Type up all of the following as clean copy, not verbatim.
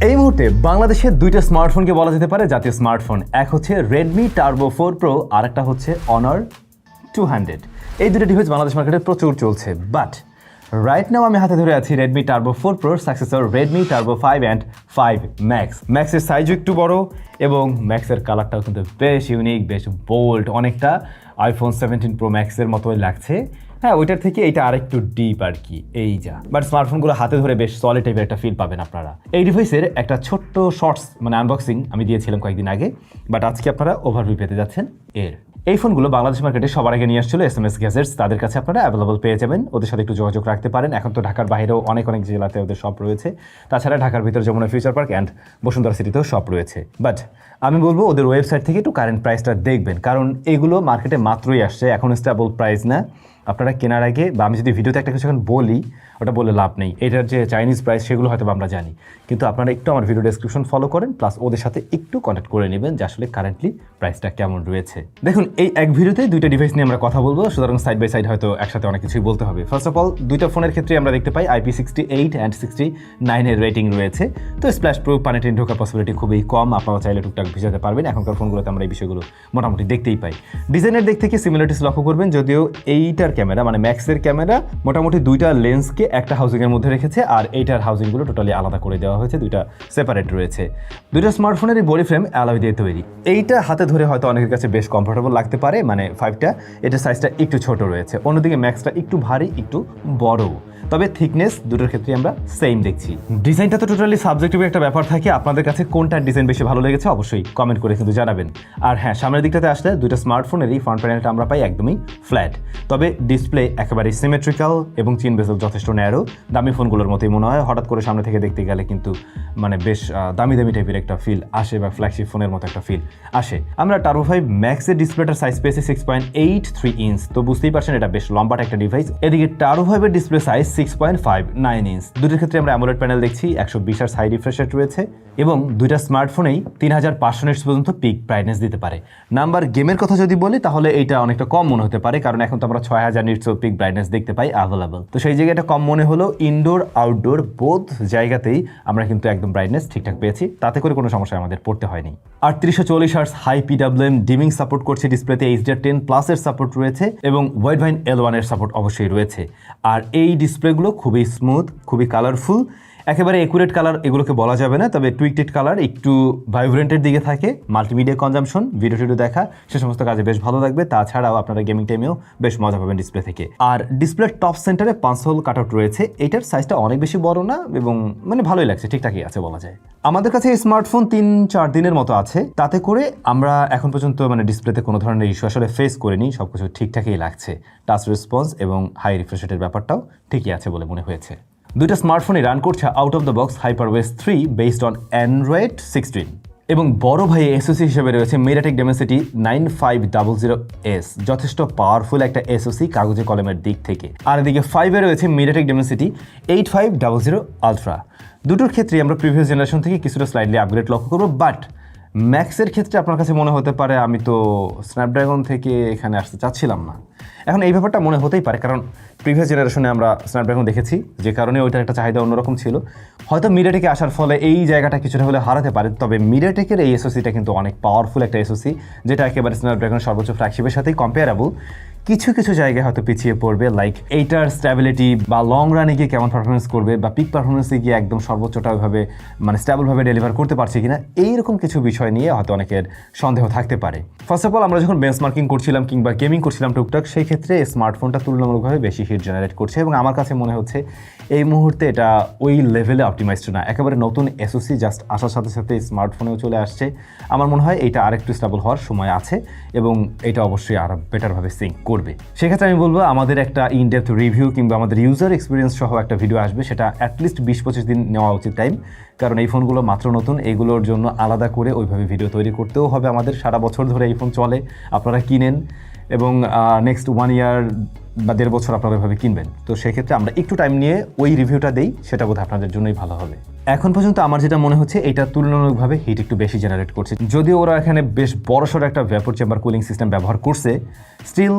এই মুহূর্তে বাংলাদেশের দুইটা স্মার্টফোনকে বলা যেতে পারে জাতীয় স্মার্টফোন। এক হচ্ছে রেডমি টার্বো 4 প্রো আর একটা হচ্ছে অনার 200। এই দুটো ডিভাইস বাংলাদেশ মার্কেটে প্রচুর চলছে, বাট রাইট নাও আমি হাতে ধরে আছি রেডমি টার্বো 4 প্রোর successor Redmi Turbo 5 and 5 max. ম্যাক্সের সাইজও একটু বড় এবং ম্যাক্সের কালারটাও কিন্তু বেশ ইউনিক, বেশ বোল্ড, অনেকটা আইফোন 17 প্রো ম্যাক্সের মতোই লাগছে। হ্যাঁ, ওইটার থেকে এইটা আরেকটু ডিপ আর কি, এই যা। বাট স্মার্টফোনগুলো হাতে ধরে বেশ সলিড টাইপের একটা ফিল পাবেন আপনারা। এই ডিভাইসের একটা ছোট্ট শর্টস আনবক্সিং আমি দিয়েছিলাম কয়েকদিন আগে, বাট আজকে আপনারা ওভারভিউ পেতে যাচ্ছেন এর। এই ফোনগুলো বাংলাদেশ মার্কেটে সবার আগে নিয়ে আসছিল SMS গ্যাজেটস, তাদের কাছে আপনারা অ্যাভেলেবল পেয়ে যাবেন। ওদের সাথে একটু যোগাযোগ রাখতে পারেন। এখন তো ঢাকার বাইরেও অনেক জেলাতে ওদের শপ রয়েছে, তাছাড়া ঢাকার ভিতরে Jamuna future park and Bashundhara সিটিতেও শপ রয়েছে। বাট আমি বলবো ওদের ওয়েবসাইট থেকে একটু কারেন্ট প্রাইসটা দেখবেন, কারণ এগুলো মার্কেটে মাত্রই আসছে, এখন স্টেবল প্রাইস না। আপনারা কেনার আগে বা আমি যদি ভিডিওতে একটা কিছু এখন বলি, ওটা বলে লাভ নেই। এটার যে চাইনিজ প্রাইস সেগুলো হয়তো আমরা জানি, কিন্তু আপনারা একটু আমার ভিডিও ডেসক্রিপশন ফলো করেন, প্লাস ওদের সাথে একটু কন্ট্যাক্ট করে নেবেন যে আসলে কারেন্টলি প্রাইসটা কেমন রয়েছে। দেখুন, এই এক ভিডিওতে দুইটা ডিভাইস নিয়ে আমরা কথা বলবো, সুতরাং সাইড বাই সাইড হয়তো একসাথে অনেক কিছুই বলতে হবে। ফার্স্ট অফ অল, দুইটা ফোনের ক্ষেত্রে আমরা দেখতে পাই IP68 অ্যান্ড 69 এর রেটিং রয়েছে। তো স্প্ল্যাশ প্রুফ, পানি টেনে ঢোকার পসিবিলিটি খুবই কম, আপনারা চাইলে টুকটাক ভিজাতে পারবেন। এখনকার ফোনগুলোতে আমরা এই বিষয়গুলো মোটামুটি দেখতেই পাই। ডিজাইনের দিক থেকে সিমিলারিটিস লক্ষ্য করবেন, যদিও এইটার ক্যামেরা ম্যাক্সের ক্যামেরা মোটামুটি দুইটা লেন্সকে একটা হাউজিংয়ের মধ্যে রেখেছে, আর এইটার হাউজিংগুলো টোটালি আলাদা করে দেওয়া হয়েছে, দুইটা সেপারেট রয়েছে। দুইটা স্মার্টফোনের এই বডি ফ্রেম অ্যালয় দিয়ে তৈরি। এইটা হাতে ধরে হয়তো অনেকের কাছে বেশ কমফোর্টেবল লাগতে পারে, 5টা এটার সাইজটা একটু ছোট রয়েছে, অন্যদিকে ম্যাক্সটা একটু ভারী, একটু বড়। তবে থিকনেস দুটোর ক্ষেত্রে আমরা সেম দেখছি। ডিজাইনটা তো টোটালি সাবজেক্টিভ একটা ব্যাপার থাকে, আপনাদের কাছে কোনটার ডিজাইন বেশি ভালো লেগেছে অবশ্যই কমেন্ট করে কিন্তু জানাবেন। আর হ্যাঁ, সামনের দিকটাতে আসলে দুইটা স্মার্টফোনেরই ফ্রন্ট প্যানেলটা আমরা পাই একদমই ফ্ল্যাট, তবে ডিসপ্লে একেবারে সিমেট্রিক্যাল এবং চিন বেজেল যথেষ্ট ন্যারো। দামি ফোনগুলোর মতোই মনে হয়, হঠাৎ করে সামনে থেকে দেখতে গেলে কিন্তু বেশ দামি টাইপের একটা ফিল আসে, বা ফ্ল্যাগশিপ ফোনের মতো একটা ফিল আসে। আমরা টার্বো 5 ম্যাক্সের ডিসপ্লেটার সাইজ পেয়েছি 6.83 ইঞ্চ, তো বুঝতেই পারছেন এটা বেশ লম্বাটা একটা ডিভাইস। এদিকে টার্বো 5 এর ডিসপ্লে সাইজ 6.59 ইঞ্চ। দুটোর ক্ষেত্রে আমরা অ্যামোলেড প্যানেল দেখছি, 120 হার্টজ হাই রিফ্রেশ রেট রয়েছে এবং দুইটা স্মার্টফোনেই 3500 নিটস পর্যন্ত পিক ব্রাইটনেস দিতে পারে। নাম্বার গেমের কথা যদি বলি তাহলে এটা অনেকটা কম মনে হতে পারে, কারণ এখন তো আমরা 6000 নিটস পিক ব্রাইটনেস দেখতে পাই অ্যাভেলেবল। তো সেই জায়গায় এটা কম মনে হলো। ইনডোর আউটডোর বোথ জায়গাতেই আমরা কিন্তু একদম ব্রাইটনেস ঠিকঠাক পেয়েছি, তাতে করে কোনো সমস্যা আমাদের পড়তে হয়নি। 3840 hertz high PWM dimming support করছে ডিসপ্লেতে, HDR10+ এর সাপোর্ট রয়েছে এবং ওয়াইডভাইন L1 এর সাপোর্ট অবশ্যই রয়েছে। আর এই ডিসপ্লেগুলো খুবই স্মুথ, খুবই কালারফুল, একেবারে একুরেট কালার এগুলোকে বলা যাবে না, তবে টুইকটেড কালার, একটু ভাইব্রেন্টের দিকে থাকে। মাল্টিমিডিয়া কনজাম্পশন, ভিডিও টিডিও দেখা, সে সমস্ত কাজে বেশ ভালো লাগবে। তাছাড়াও আপনারা গেমিং টাইমেও বেশ মজা পাবেন ডিসপ্লে থেকে। আর ডিসপ্লের টপ সেন্টারে 5 হোল কাট আউট রয়েছে। এটার সাইজটা অনেক বেশি বড় না এবং ভালোই লাগছে, ঠিকঠাকই আছে বলা যায়। আমাদের কাছে এই স্মার্টফোন 3-4 দিনের মতো আছে, তাতে করে আমরা এখন পর্যন্ত ডিসপ্লেতে কোনো ধরনের ইস্যু আসলে ফেস করিনি, সবকিছু ঠিকঠাকই লাগছে। টাচ রেসপন্স এবং হাই রিফ্রেশ রেটের ব্যাপারটাও ঠিকই আছে বলে মনে হয়েছে। দুইটা স্মার্টফোনই রান করছে out of the box HyperOS 3 based on Android 16 এবং বড় ভাই SoC হিসেবে রয়েছে MediaTek Dimensity 9500S, যথেষ্ট পাওয়ারফুল একটা SoC কাগজে কলমের দিক থেকে। আর এদিকে 5 এ রয়েছে MediaTek Dimensity 8500 Ultra। দুটোর ক্ষেত্রে আমরা প্রিভিয়াস জেনারেশন থেকে কিছুটা স্লাইডলি আপগ্রেড লক্ষ্য করবো, বাট ম্যাক্সের ক্ষেত্রে আপনার কাছে মনে হতে পারে আমি তো স্ন্যাপড্রাগন থেকে এখানে আসতে চাচ্ছিলাম না। এখন এই ব্যাপারটা মনে হতেই পারে, কারণ প্রিভিয়াস জেনারেশনে আমরা স্ন্যাপড্রাগন দেখেছি, যে কারণে ওইটার একটা চাহিদা অন্যরকম ছিল। হয়তো মিডিয়াটেকে আসার ফলে এই জায়গাটা কিছুটা হলে হারাতে পারে, তবে মিডিয়াটেকের এই SoCটা কিন্তু অনেক পাওয়ারফুল একটা SoC, যেটা একেবারে স্ন্যাপড্রাগন সর্বোচ্চ ফ্ল্যাগশিপের সাথেই কম্পেয়ারেবল। কিছু জায়গায় হয়তো পিছিয়ে পড়বে, লাইক এইটার স্ট্যাবিলিটি বা লং রানে গিয়ে কেমন পারফরমেন্স করবে, বা পিক পারফরমেন্সে গিয়ে একদম সর্বোচ্চটা ওইভাবে স্ট্যাবলভাবে ডেলিভার করতে পারছে কিনা, এইরকম কিছু বিষয় নিয়ে হয়তো অনেকের সন্দেহ থাকতে পারে। ফার্স্ট অফ অল, আমরা যখন বেঞ্চমার্কিং করছিলাম কিংবা গেমিং করছিলাম টুকটাক, সেই ক্ষেত্রে স্মার্টফোনটা তুলনামূলকভাবে বেশি হিট জেনারেট করছে এবং আমার কাছে মনে হচ্ছে এই মুহূর্তে এটা ওই লেভেলে অপটিমাইজড না। একেবারে নতুন SoC জাস্ট আসার সাথে সাথে স্মার্টফোনেও চলে আসছে। আমার মনে হয় এটা আরেকটু স্টেবল হওয়ার সময় আছে এবং এটা অবশ্যই আরও বেটারভাবে সিঙ্ক করবে। সেক্ষেত্রে আমি বলবো আমাদের একটা ইনডেপথ রিভিউ কিংবা আমাদের ইউজার এক্সপিরিয়েন্স সহ একটা ভিডিও আসবে, সেটা অ্যাটলিস্ট 20-25 দিন নেওয়া উচিত টাইম, কারণ এই ফোনগুলো মাত্র নতুন, এইগুলোর জন্য আলাদা করে ওইভাবে ভিডিও তৈরি করতেও হবে আমাদের। সারা বছর ধরে এই ফোন চলে, আপনারা কিনেন এবং নেক্সট 1 ইয়ার বা 1.5 বছর আপনারা ওইভাবে কিনবেন। তো সেক্ষেত্রে আমরা একটু টাইম নিয়ে ওই রিভিউটা দেই, সেটা বোধহয় আপনাদের জন্যই ভালো হবে। এখন পর্যন্ত আমার যেটা মনে হচ্ছে এটা তুলনামূলকভাবে হিট একটু বেশি জেনারেট করছে, যদিও ওরা এখানে বেশ বড়সড় একটা ভ্যাপর চেম্বার কুলিং সিস্টেম ব্যবহার করছে, স্টিল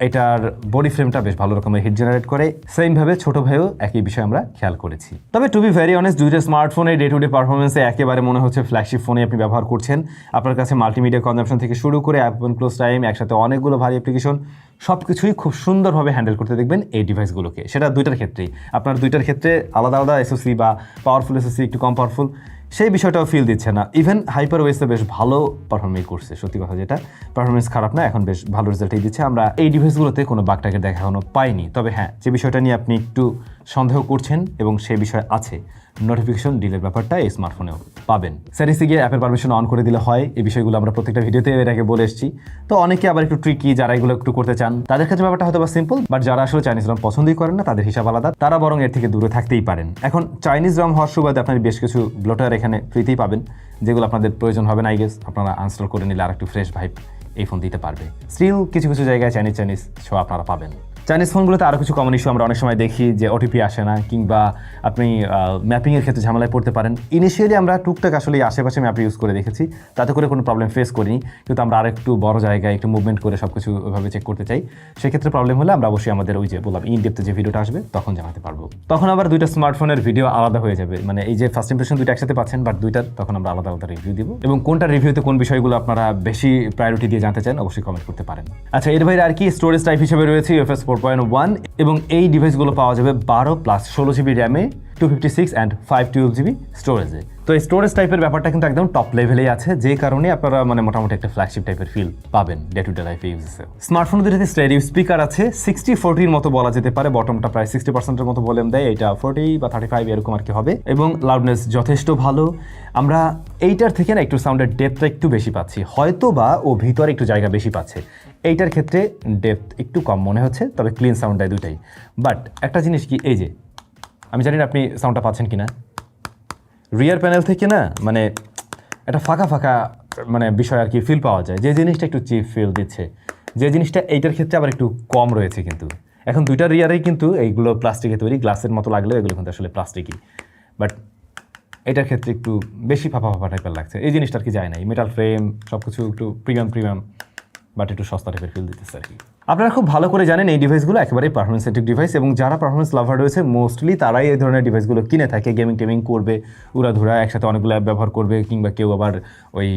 এটার বডি ফ্রেমটা বেশ ভালো রকমের হিট জেনারেট করে। সেমভাবে ছোট ভাইও একই বিষয় আমরা খেয়াল করেছি। তবে টু বি ভেরি অনেস্ট, দুইটা স্মার্টফোনের ডে টু ডে পারফরমেন্সে একেবারে মনে হচ্ছে ফ্ল্যাগশিপ ফোনে আপনি ব্যবহার করছেন। আপনার কাছে মাল্টিমিডিয়া কনজাম্পশন থেকে শুরু করে অ্যাপ ওপেন ক্লোজ টাইম, একসাথে অনেকগুলো ভারী অ্যাপ্লিকেশন, সব কিছুই খুব সুন্দরভাবে হ্যান্ডেল করতে দেখবেন এই ডিভাইসগুলোকে। সেটা দুইটার ক্ষেত্রেই, আপনার দুইটার ক্ষেত্রে আলাদা আলাদা এসওসি বা পাওয়ারফুল এসওসি, একটু কম পাওয়ারফুল, সেই বিষয়টাও ফিল দিচ্ছে না। ইভেন হাইপার ওয়েসে বেশ ভালো পারফরমেন্স করছে, সত্যি কথা যেটা, পারফরমেন্স খারাপ না, এখন বেশ ভালো রেজাল্টই দিচ্ছে। আমরা এই ডিভাইসগুলোতে কোনো বাগটাকে দেখা এখনো পাইনি। তবে হ্যাঁ, যে বিষয়টা নিয়ে আপনি একটু সন্দেহ করছেন এবং সেই বিষয় আছে, নোটিফিকেশন ডিলের ব্যাপারটা এই স্মার্টফোনেও পাবেন। সেটিংসে গিয়ে অ্যাপের পারমিশন অন করে দিলে হয়। এই বিষয়গুলো আমরা প্রত্যেকটা ভিডিওতে এর আগে বলে এসেছি। তো অনেকে আবার একটু ট্রিকি, যারা এগুলো একটু করতে চান তাদের ক্ষেত্রে ব্যাপারটা হয়তো বা সিম্পল, বাট যারা আসলে চাইনিজ রম পছন্দই করেন না, তাদের হিসাব আলাদা, তারা বরং এর থেকে দূরে থাকতেই পারেন। এখন চাইনিজ রম হওয়ার সুবাদে আপনার বেশ কিছু ব্লোটার এখানে ফ্রিতেই পাবেন, যেগুলো আপনাদের প্রয়োজন হবে না, আই গেস আপনারা আনস্টল করে নিলে আর একটু ফ্রেশ ভাইব এই ফোন দিতে পারবে। স্টিল কিছু কিছু জায়গায় চাইনিজ শো আপনারা পাবেন। চাইনিজ ফোনগুলোতে আরও কিছু কমন ইস্যু আমরা অনেক সময় দেখি, যে ওটিপি আসে না, কিংবা আপনি ম্যাপিংয়ের ক্ষেত্রে ঝামেলায় পড়তে পারেন। ইনিশিয়ালি আমরা টুকটাক আসলে আশেপাশে ম্যাপ ইউজ করে দেখেছি, তাতে করে কোনো প্রবলেম ফেস করিনি, কিন্তু আমরা আরেকটু বড় জায়গায় একটু মুভমেন্ট করে সব কিছু ওইভাবে চেক করতে চাই। সেক্ষেত্রে প্রবলেম হলে আমরা অবশ্যই আমাদের ওই যে বললাম ইন ডেপথে যে ভিডিওটা আসবে তখন জানাতে পারবো। তখন আবার দুইটা স্মার্টফোনের ভিডিও আলাদা হয়ে যাবে, মানে এই যে ফার্স্ট ইমপ্রেশন দুইটা একসাথে পাচ্ছেন, বাট দুইটার তখন আমরা আলাদা আলাদা রিভিউ দিব। এবং কোনটা রিভিউতে কোন বিষয়গুলো আপনারা বেশি প্রায়োরিটি দিয়ে জানতে চান অবশ্যই কমেন্ট করতে পারেন। আচ্ছা, এর বাইরে আর কি স্টোরেজ টাইপ হিসেবে রয়েছে UFS 4.1, এবং এই ডিভাইসগুলো পাওয়া যাবে 12+16 GB র্যামে, 256 and 512 GB স্টোরেজে। তো এই স্টোরেজ টাইপের ব্যাপারটা কিন্তু একদম টপ লেভেলেই আছে, যে কারণে আপনারা মানে মোটামুটি একটা ফ্ল্যাগশিপ টাইপের ফিল পাবেন ডে টু ডে লাইফে ইউজেসে। স্মার্টফোন দুটোতে স্টেরিও স্পিকার আছে, 60-40 মতো বলা যেতে পারে, বটমটা প্রায় 60%-এর মতো ভলিউম দেয়, এটা 40 বা 35 এরকম আর কি হবে, এবং লাউডনেস যথেষ্ট ভালো। আমরা এইটার থেকে না একটু সাউন্ডের ডেপথটা একটু বেশি পাচ্ছি, হয়তো বা ও ভিতরে একটু জায়গা বেশি পাচ্ছে। এইটার ক্ষেত্রে ডেপথ একটু কম মনে হচ্ছে, তবে ক্লিন সাউন্ড দেয় দুটাই। বাট একটা জিনিস কি, এই যে আমি জানি না আপনি সাউন্ডটা পাচ্ছেন কিনা, রিয়ার প্যানেল থেকে না মানে একটা ফাঁকা ফাঁকা মানে বিষয় আর কি ফিল পাওয়া যায়, যে জিনিসটা একটু চিপ ফিল দিচ্ছে, যে জিনিসটা এইটার ক্ষেত্রে আবার একটু কম রয়েছে। কিন্তু এখন দুইটার রিয়ারেই কিন্তু এইগুলো প্লাস্টিকে তৈরি, গ্লাসের মতো লাগলেও এগুলো কিন্তু আসলে প্লাস্টিকই, বাট এটার ক্ষেত্রে একটু বেশি ফাঁপা ফাঁপা টাইপের লাগছে। এই জিনিসটা আর কি যায় না, মেটাল ফ্রেম সব কিছু একটু প্রিমিয়াম, বাট একটু সস্তা টাইপের ফিল দিতেছে আর কি। আপনারা খুব ভালো করে জানেন এই ডিভাইসগুলো একেবারেই পারফরমেন্স সেন্ট্রিক ডিভাইস, এবং যারা পারফরমেন্স লাভার রয়েছে মোস্টলি তারাই এই ধরনের ডিভাইসগুলো কিনে থাকে। গেমিং করবে, উড়াধুরা একসাথে অনেকগুলো অ্যাপ ব্যবহার করবে, কিংবা কেউ আবার ওই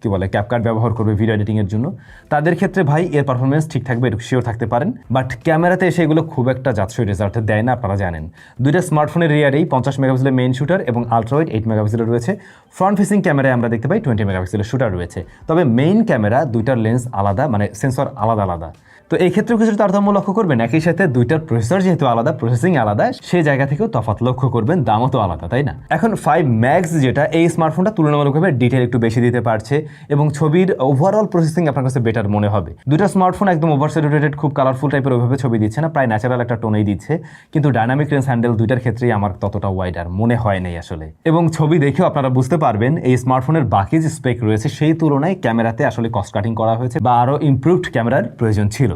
কী বলে ক্যাপকাট ব্যবহার করবে ভিডিও এডিটিংয়ের জন্য। তাদের ক্ষেত্রে ভাই এর পারফরমেন্স ঠিক থাকবে, একটু শিওর থাকতে পারেন। বাট ক্যামেরাতে এসে এগুলো খুব একটা যাচ্ছই রেজাল্ট দেয় না, আপনারা জানেন। দুইটা স্মার্টফোনের রিয়ারেই 50 মেগাপিক্সেলের মেইন শুটার এবং আলট্রাওয়াইড 8 মেগাপিক্সেলের রয়েছে। ফ্রন্ট ফেসিং ক্যামেরায় আমরা দেখতে পাই 20 মেগাপিক্সেলের শুটার রয়েছে। তবে মেইন ক্যামেরা দুইটার লেন্স আলাদা, মানে সেন্সর আলাদা। তো এই ক্ষেত্রেও কিছু তারতম্য লক্ষ্য করবেন। একই সাথে দুইটার প্রসেসর যেহেতু আলাদা, প্রসেসিং আলাদা, সেই জায়গা থেকেও তফাৎ লক্ষ্য করবেন, দামও তো আলাদা, তাই না? এখন 5 ম্যাক্স যেটা, এই স্মার্টফোনটা তুলনামূলকভাবে ডিটেল একটু বেশি দিতে পারছে এবং ছবির ওভারঅল প্রসেসিং আপনার কাছে বেটার মনে হবে। দুইটা স্মার্টফোন একদম ওভার স্যাচুরেটেড খুব কালারফুল টাইপের ওইভাবে ছবি দিচ্ছে না, প্রায় ন্যাচারাল একটা টোনেই দিচ্ছে, কিন্তু ডায়নামিক রেঞ্জ হ্যান্ডেল দুইটার ক্ষেত্রেই আমার ততটা ওয়াইডার মনে হয় নাই আসলে। এবং ছবি দেখেও আপনারা বুঝতে পারবেন এই স্মার্টফোনের বাকি যে স্পেক রয়েছে সেই তুলনায় ক্যামেরাতে আসলে কস্ট কাটিং করা হয়েছে বা আরও ইমপ্রুভড ক্যামেরার প্রয়োজন ছিল।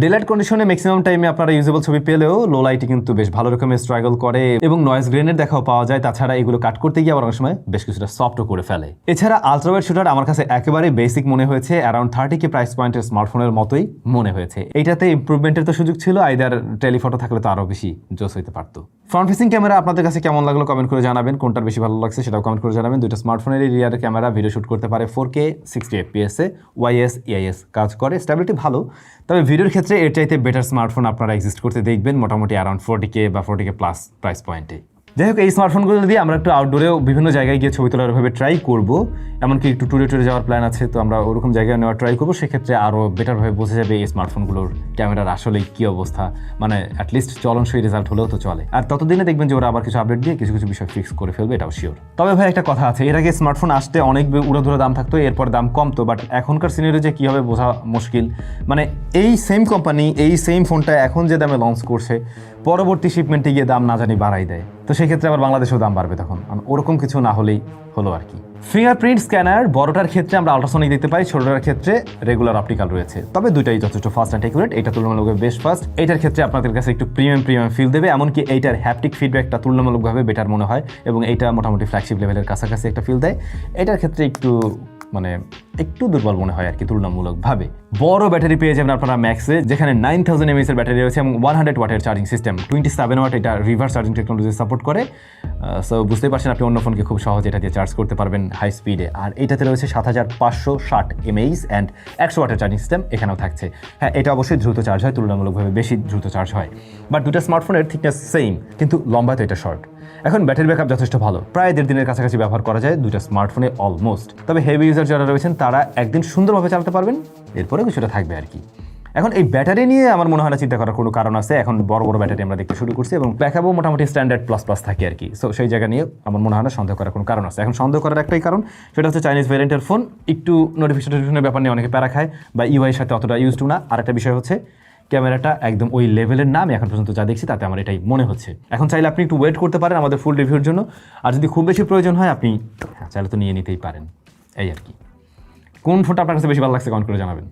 ডেলাইট কন্ডিশনে ম্যাক্সিমাম টাইমে আপনারা ইউজেবল ছবি পেলেও লো লাইটে কিন্তু বেশ ভালো রকমের স্ট্রাগল করে এবং নয়েজ গ্রেনের দেখাও পাওয়া যায়। তাছাড়া এগুলো কাট করতে গিয়ে আবার অনেক সময় বেশ কিছুটা সফটও করে ফেলে। এছাড়া আলট্রাওয়াইড শুটার আমার কাছে একেবারে বেসিক মনে হয়েছে, অ্যারাউন্ড 30K প্রাইস পয়েন্টের স্মার্টফোনের মতোই মনে হয়েছে। এইটাতে ইমপ্রুভমেন্টের তো সুযোগ ছিল, আইদার টেলিফটো থাকলে তো আরও বেশি জোস হইতে পারতো। ফ্রন্ট ফেসিং ক্যামেরা আপনাদের কাছে কেমন লাগলো কমেন্ট করে জানাবেন, কোনটার বেশি ভালো লাগছে সেটাও কমেন্ট করে জানাবেন। দুইটা স্মার্টফোনের রিয়ার ক্যামেরা ভিডিও শুট করতে পারে 4K 60 FPS এ, ওয়াইএস EIS কাজ করে, স্টেবিলিটি ভালো। তবে ভিডিওর ক্ষেত্রে এর চাইতে বেটার স্মার্টফোন আপনারা এক্সিস্ট করতে দেখবেন মোটামুটি অ্যারাউন্ড 40K বা 40K প্লাস প্রাইস পয়েন্টে। যাই হোক, এই স্মার্টফোনগুলো দিয়ে আমরা একটু আউটডোরেও বিভিন্ন জায়গায় গিয়ে ছবি তোলার ভাবে ট্রাই করব, এমনকি একটু ট্যুরে যাওয়ার প্ল্যান আছে, তো আমরা ওরকম জায়গায় নেওয়ার ট্রাই করবো। সেক্ষেত্রে আরও বেটারভাবে বোঝা যাবে এই স্মার্টফোনগুলোর ক্যামেরার আসলে কী অবস্থা, মানে অ্যাটলিস্ট চলনসই রেজাল্ট হলেও তো চলে। আর ততদিনে দেখবেন যে ওরা আবার কিছু আপডেট দিয়ে কিছু বিষয় ফিক্স করে ফেলবে, এটাও শিওর। তবে ভাই একটা কথা আছে, এর আগে স্মার্টফোন আসতে অনেক উড়াধুরা দাম থাকতো, এরপর দাম কমতো, বাট এখনকার সিনারিও যে কী হবে বোঝা মুশকিল। মানে এই সেম কোম্পানি এই সেম ফোনটা এখন যে দামে লঞ্চ করছে, পরবর্তী শিপমেন্টে গিয়ে দাম না জানি বাড়াই দেয়, তো সেক্ষেত্রে আবার বাংলাদেশেও দাম বাড়বে তখন, ওরকম কিছু না হলেই হলো আর কি। ফিঙ্গারপ্রিন্ট স্ক্যানার বড়টার ক্ষেত্রে আমরা আল্ট্রাসনিক দেখতে পাই, ছোটটার ক্ষেত্রে রেগুলার অপটিক্যাল রয়েছে, তবে দুইটাই যথেষ্ট ফাস্ট অ্যান্ড অ্যাকুরেট। এটা তুলনামূলকভাবে বেশ ফাস্ট, এইটার ক্ষেত্রে আপনাদের কাছে একটু প্রিমিয়াম ফিল দেবে, এমনকি এইটার হ্যাপটিক ফিডব্যাকটা তুলনামূলকভাবে বেটার মনে হয় এবং এইটা মোটামুটি ফ্ল্যাগশিপ লেভেলের কাছাকাছি একটা ফিল দেয়। এটার ক্ষেত্রে একটু মানে একটু দুর্বল মনে হয় আর কি তুলনামূলকভাবে। বড় ব্যাটারি পেয়ে যাবেন আপনারা ম্যাক্সে, যেখানে 9000 mAh এর ব্যাটারি রয়েছে এবং 100 ওয়াটের চার্জিং সিস্টেম, 27 ওয়াট এটা রিভার্স চার্জিং টেকনোলজি সাপোর্ট করে। সো বুঝতেই পারছেন আপনি অন্য ফোনকে খুব সহজে এটা দিয়ে চার্জ করতে পারবেন হাই স্পিডে। আর এটাতে রয়েছে 7560 mAh অ্যান্ড 100 ওয়াটের চার্জিং সিস্টেম এখানেও থাকছে। হ্যাঁ, এটা অবশ্যই দ্রুত চার্জ হয়, তুলনামূলকভাবে বেশি দ্রুত চার্জ হয়। বাট দুটো স্মার্টফোনের থিকনেস সেম, কিন্তু লম্বায় তো এটা শর্ট। এখন ব্যাটারি ব্যাকআপ যথেষ্ট ভালো, প্রায় 1.5 দিনের কাছাকাছি ব্যবহার করা যায় দুইটা স্মার্টফোনে অলমোস্ট। তবে হেভি ইউজার যারা রয়েছেন তারা একদিন সুন্দরভাবে চালাতে পারবেন, এরপরে কিছুটা থাকবে আর কি। এখন এই ব্যাটারি নিয়ে আমার মনে হয় না চিন্তা করার কোনো কারণ আছে। এখন বড় বড় ব্যাটারি আমরা দেখতে শুরু করছি এবং ব্যাকআপও মোটামুটি স্ট্যান্ডার্ড প্লাস প্লাস থাকে আর কি। সো সেই জায়গা নিয়ে আমার মনে হয় না সন্দেহ করার কোনো কারণ আছে। এখন সন্দেহ করার একটাই কারণ, সেটা হচ্ছে চাইনিজ ভ্যারিয়েন্টের ফোন, একটু নোটিফিকেশনের ব্যাপার নিয়ে অনেকে প্যারা খায় বা ইউআইয়ের সাথে অতটা ইউজ টু না। আর একটা বিষয় হচ্ছে ক্যামেরাটা একদম ওই লেভেলের না, আমি এখন পর্যন্ত যা দেখছি তাতে আমার এটাই মনে হচ্ছে। এখন চাইলে আপনি একটু ওয়েট করতে পারেন আমাদের ফুল রিভিউর জন্য, আর যদি খুব বেশি প্রয়োজন হয় আপনি চাইলে তো নিয়ে নিতেই পারেন, এই আর কি। কোন ফোনটা আপনার কাছে বেশি ভালো লাগছে কমেন্ট করে জানাবেন।